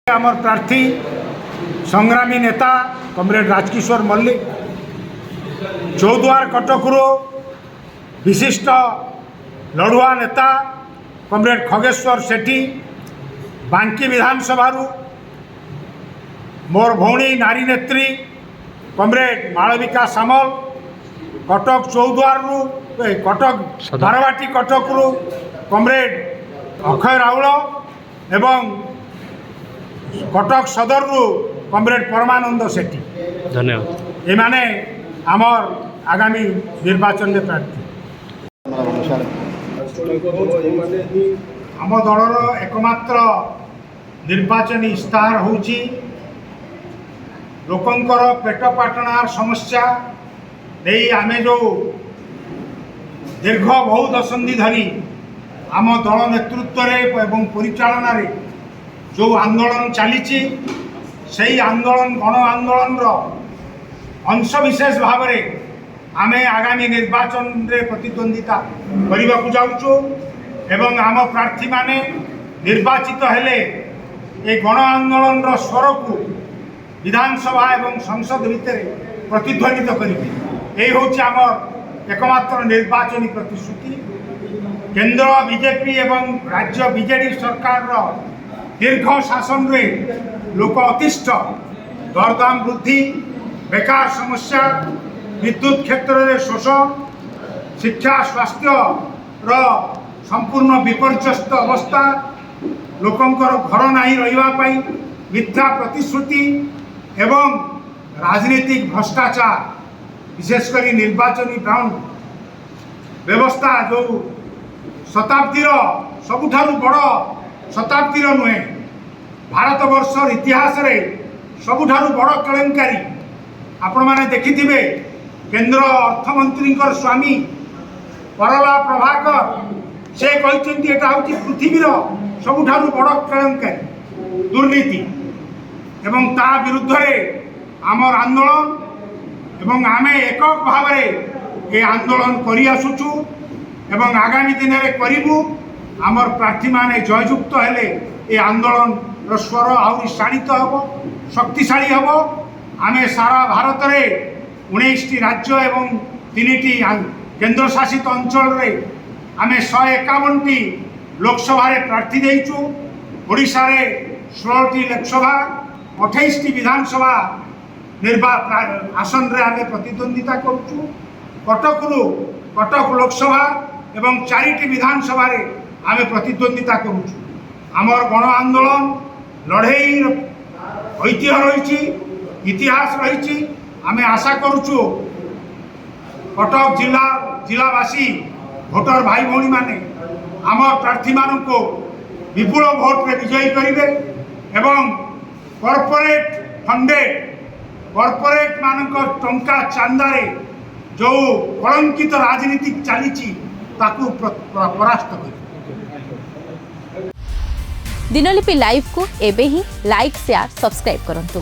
आमर प्रार्थी संग्रामी नेता कमरेड राजकिशोर मल्लिक, चौद्वार कटकरू विशिष्ट लड़ुआ नेता कमरेड खगेश्वर सेठी, बांकी विधानसभा मोर भौणी नारी नेत्री कमरेड मालविका सामल, कटक चौद्वार कटक बारवाटी कटकरू कमरेड अक्षय राउल एवं कटक सदर कमरेड परमानंद सेठी। धन्यवाद। एमाने आमर आगामी निर्वाचन में प्रार्थी। आम दलर एकमात्र निर्वाचन इस्ताहार होउची लोकंकर पेट पाटणार समस्या नहीं आमे जो दीर्घ बहु दशंधि धरी आम दल नेतृत्व एवं परिचालन जो आंदोलन चली से आंदोलन गण आंदोलन अंश विशेष भाव में आमे आगामी निर्वाचन रे प्रतिद्वंदिता करने को जाऊँ एवं आम प्रार्थी माने निर्वाचित हेले ए गण आंदोलन स्वर को विधानसभा एवं संसद भितर प्रतिध्वनित करेंगे। यही हूँ आम एकमात्र निर्वाचन प्रतिश्रुति। केंद्र बीजेपी एवं राज्य बीजेडी सरकार दीर्घ शासन रे लोक अतिष्ठ दरदाम वृद्धि, बेकार समस्या, विद्युत क्षेत्र में शोषण, शिक्षा स्वास्थ्य संपूर्ण विपर्यस्त अवस्था, लोकंकर घर नहीं रही मिथ्या प्रतिश्रुति एवं राजनीतिक भ्रष्टाचार, विशेषकर निर्वाचन बाउंड व्यवस्था जो शताब्दीर सबुठारु बड़ शताब्दीर नुहे भारत वर्ष इतिहास रे सबुठारु बड़ केलेंकारी आपण माने देखिथिबे। केंद्र अर्थमंत्री स्वामी परला प्रभाकर से कहते एटा हूँ पृथ्वीर सबुठारु बड़ केलेंकारी दुर्नीति एवं ता विरुद्ध आमर आंदोलन एवं आमे एকক भाव ये आंदोलन करि आसुचु एवं आगामी दिन में करूँ। आमर प्रार्थी माने जययुक्त हेले ये आंदोलन स्वर आहरी शाणित हम, शक्तिशाली हम। आमे सारा भारत में 19टी राज्य एवं 3टी केंद्र शासित अंचल रे आमे 151टी लोकसभा प्रार्थी देइचु। ओडिशा रे 16टी लोकसभा 28टी विधानसभा आसन रे आमे प्रतिद्वंदिता करूचु। कटक लोकसभा एवं 4टी विधानसभा रे आमे प्रतिद्वंदिता करूचु। आमर गण आंदोलन लड़ई ऐतिह्य रही, इतिहास रही। आमे आशा करूचु कटक जिलावासी भोटर भाई भौणी माने आमर प्रार्थी मानक विपुल भोट रे विजयी करिवे एवं कॉर्पोरेट फंडेड कॉर्पोरेट मानक टंका चांदारे जो कलंकित राजनीति चली ताकू परास्त कर। दिनलिपि लाइव को एबे ही लाइक शेयर सब्सक्राइब करंतु।